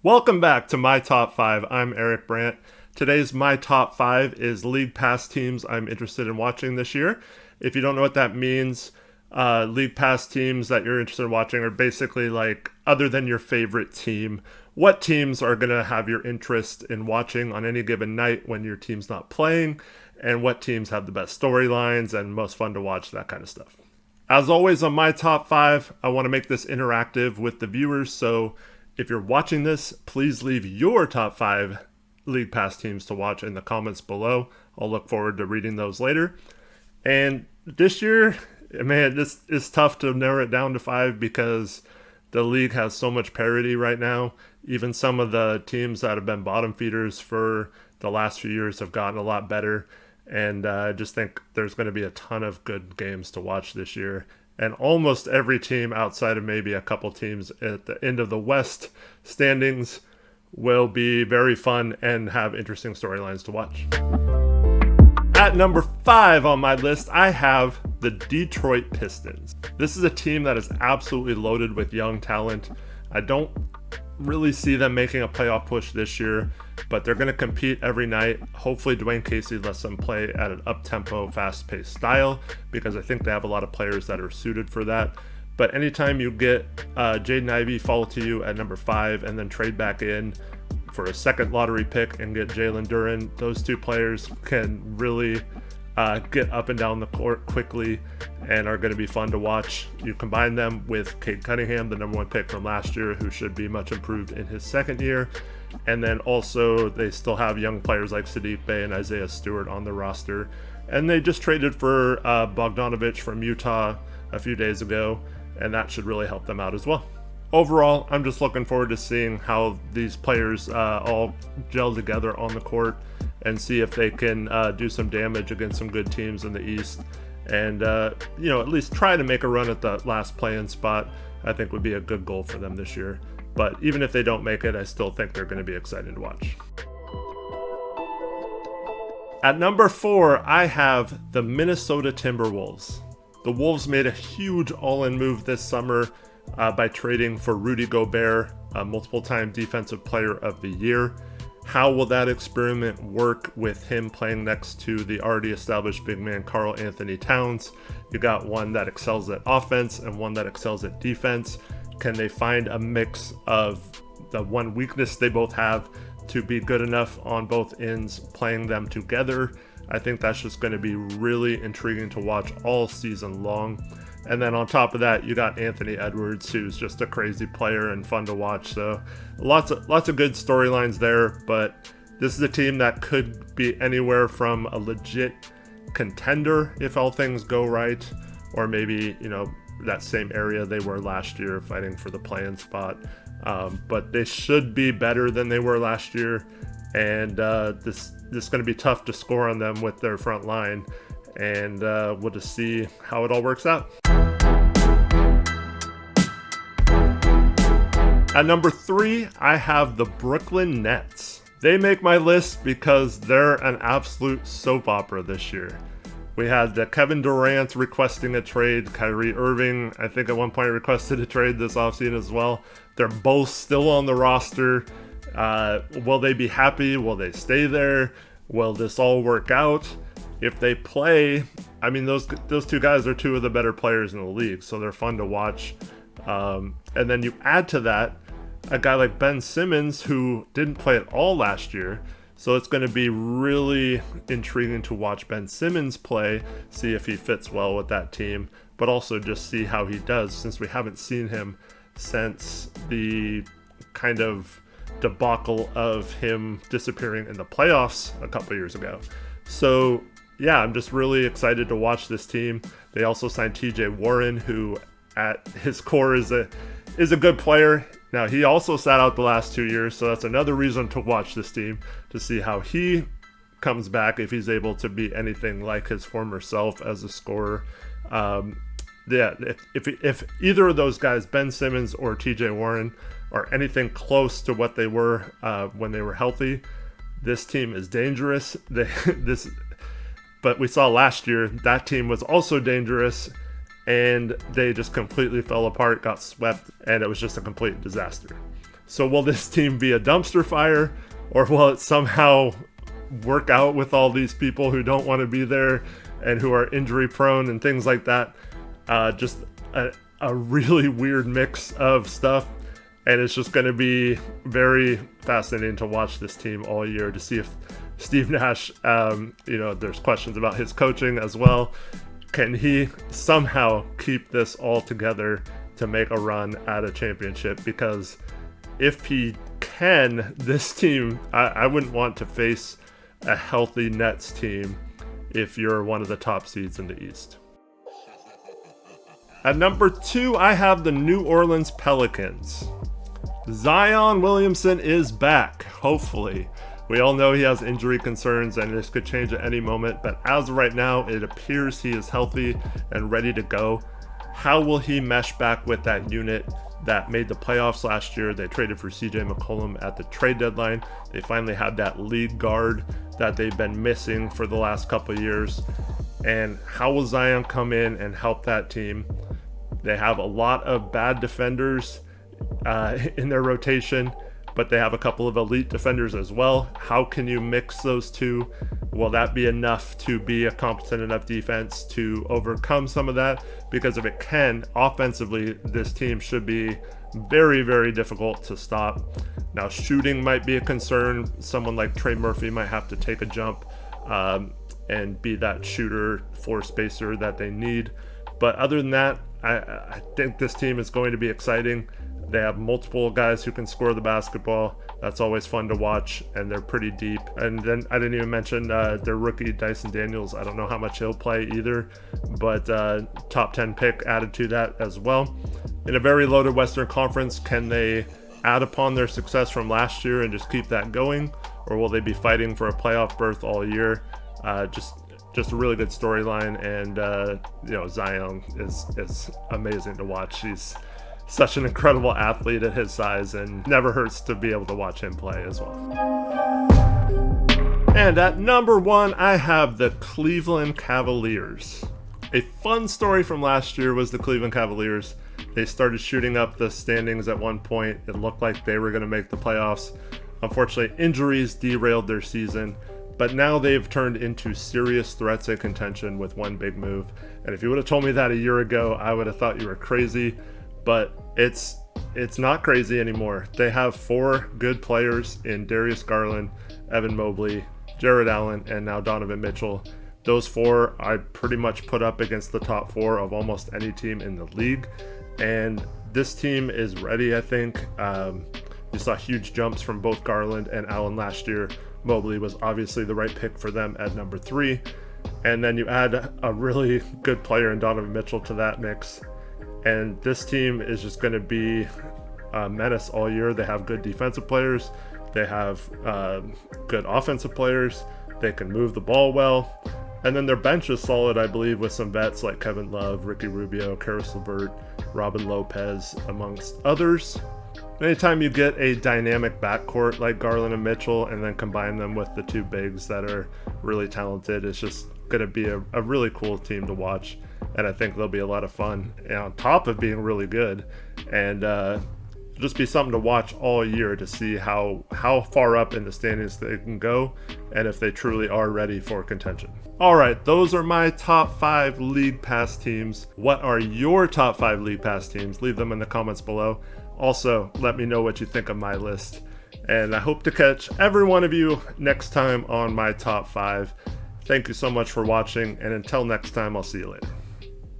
Welcome back to My Top 5. I'm Eric Brandt. Today's My Top 5 is League Pass teams I'm interested in watching this year. If you don't know what that means, League Pass teams that you're interested in watching are basically like, other than your favorite team, what teams are going to have your interest in watching on any given night when your team's not playing, and what teams have the best storylines and most fun to watch, that kind of stuff. As always on My Top 5, I want to make this interactive with the viewers, so if you're watching this, please leave your top 5 League Pass teams to watch in the comments below. I'll look forward to reading those later. And this year, man, this is tough to narrow it down to 5 because the league has so much parity right now. Even some of the teams that have been bottom feeders for the last few years have gotten a lot better. And I just think there's going to be a ton of good games to watch this year. And almost every team outside of maybe a couple teams at the end of the West standings will be very fun and have interesting storylines to watch. At number 5 on my list, I have the Detroit Pistons. This is a team that is absolutely loaded with young talent. I don't really see them making a playoff push this year, but they're going to compete every night. Hopefully Dwayne Casey lets them play at an up-tempo, fast-paced style, because I think they have a lot of players that are suited for that. But anytime you get Jaden Ivey fall to you at number 5 and then trade back in for a second lottery pick and get Jalen Duren, those two players can really get up and down the court quickly and are going to be fun to watch. You combine them with Cade Cunningham, the number 1 pick from last year, who should be much improved in his second year. And then also they still have young players like Sadiq Bey and Isaiah Stewart on the roster. And they just traded for Bogdanovich from Utah a few days ago, and that should really help them out as well. Overall, I'm just looking forward to seeing how these players all gel together on the court and see if they can do some damage against some good teams in the East. And, at least try to make a run at the last play-in spot, I think would be a good goal for them this year. But even if they don't make it, I still think they're going to be exciting to watch. At number 4, I have the Minnesota Timberwolves. The Wolves made a huge all-in move this summer by trading for Rudy Gobert, a multiple-time Defensive Player of the Year. How will that experiment work with him playing next to the already established big man Karl Anthony Towns? You got one that excels at offense and one that excels at defense. Can they find a mix of the one weakness they both have to be good enough on both ends, playing them together? I think that's just going to be really intriguing to watch all season long. And then on top of that, you got Anthony Edwards, who's just a crazy player and fun to watch. So lots of good storylines there. But this is a team that could be anywhere from a legit contender if all things go right, or maybe, that same area they were last year fighting for the play-in spot. But they should be better than they were last year. And this is going to be tough to score on them with their front line. And we'll just see how it all works out. At number 3, I have the Brooklyn Nets. They make my list because they're an absolute soap opera this year. We had Kevin Durant requesting a trade. Kyrie Irving, I think at one point requested a trade this offseason as well. They're both still on the roster. Will they be happy? Will they stay there? Will this all work out? If they play, I mean, those two guys are two of the better players in the league, so they're fun to watch. And then you add to that a guy like Ben Simmons, who didn't play at all last year. So it's going to be really intriguing to watch Ben Simmons play, see if he fits well with that team, but also just see how he does, since we haven't seen him since the kind of debacle of him disappearing in the playoffs a couple years ago. So yeah, I'm just really excited to watch this team. They also signed TJ Warren, who at his core is a good player. Now, he also sat out the last 2 years, so that's another reason to watch this team, to see how he comes back, if he's able to be anything like his former self as a scorer. If either of those guys, Ben Simmons or TJ Warren, are anything close to what they were when they were healthy, this team is dangerous. But we saw last year that team was also dangerous, and they just completely fell apart, got swept, and it was just a complete disaster. So will this team be a dumpster fire, or will it somehow work out with all these people who don't want to be there and who are injury prone and things like that? Just a really weird mix of stuff. And it's just going to be very fascinating to watch this team all year to see if Steve Nash, there's questions about his coaching as well. Can he somehow keep this all together to make a run at a championship? Because if he can, this team, I wouldn't want to face a healthy Nets team if you're one of the top seeds in the East. At number 2, I have the New Orleans Pelicans. Zion Williamson is back, hopefully. We all know he has injury concerns and this could change at any moment, but as of right now, it appears he is healthy and ready to go. How will he mesh back with that unit that made the playoffs last year? They traded for CJ McCollum at the trade deadline. They finally had that lead guard that they've been missing for the last couple of years. And how will Zion come in and help that team? They have a lot of bad defenders in their rotation, but they have a couple of elite defenders as well. How can you mix those two? Will that be enough to be a competent enough defense to overcome some of that? Because if it can, offensively, this team should be very, very difficult to stop. Now, shooting might be a concern. Someone like Trey Murphy might have to take a jump and be that shooter, floor spacer that they need. But other than that, I think this team is going to be exciting. They have multiple guys who can score the basketball. That's always fun to watch, and they're pretty deep. And then I didn't even mention their rookie Dyson Daniels. I don't know how much he'll play either, but top 10 pick added to that as well. In a very loaded Western Conference, can they add upon their success from last year and just keep that going, or will they be fighting for a playoff berth all year? Just a really good storyline, and Zion is amazing to watch. He's such an incredible athlete at his size, and never hurts to be able to watch him play as well. And at number 1, I have the Cleveland Cavaliers. A fun story from last year was the Cleveland Cavaliers. They started shooting up the standings at one point. It looked like they were going to make the playoffs. Unfortunately, injuries derailed their season, but now they've turned into serious threats and contention with one big move. And if you would have told me that a year ago, I would have thought you were crazy. But it's not crazy anymore. They have 4 good players in Darius Garland, Evan Mobley, Jared Allen, and now Donovan Mitchell. Those 4 I pretty much put up against the top 4 of almost any team in the league. And this team is ready, I think. You saw huge jumps from both Garland and Allen last year. Mobley was obviously the right pick for them at number 3. And then you add a really good player in Donovan Mitchell to that mix. And this team is just going to be a menace all year. They have good defensive players. They have good offensive players. They can move the ball well. And then their bench is solid, I believe, with some vets like Kevin Love, Ricky Rubio, Karis LeVert, Robin Lopez, amongst others. Anytime you get a dynamic backcourt like Garland and Mitchell and then combine them with the 2 bigs that are really talented, it's just going to be a really cool team to watch. And I think they'll be a lot of fun, and on top of being really good, and just be something to watch all year to see how far up in the standings they can go, and if they truly are ready for contention. All right, those are my top 5 League Pass teams. What are your top 5 League Pass teams? Leave them in the comments below. Also, let me know what you think of my list, and I hope to catch every one of you next time on my top 5. Thank you so much for watching, and until next time, I'll see you later.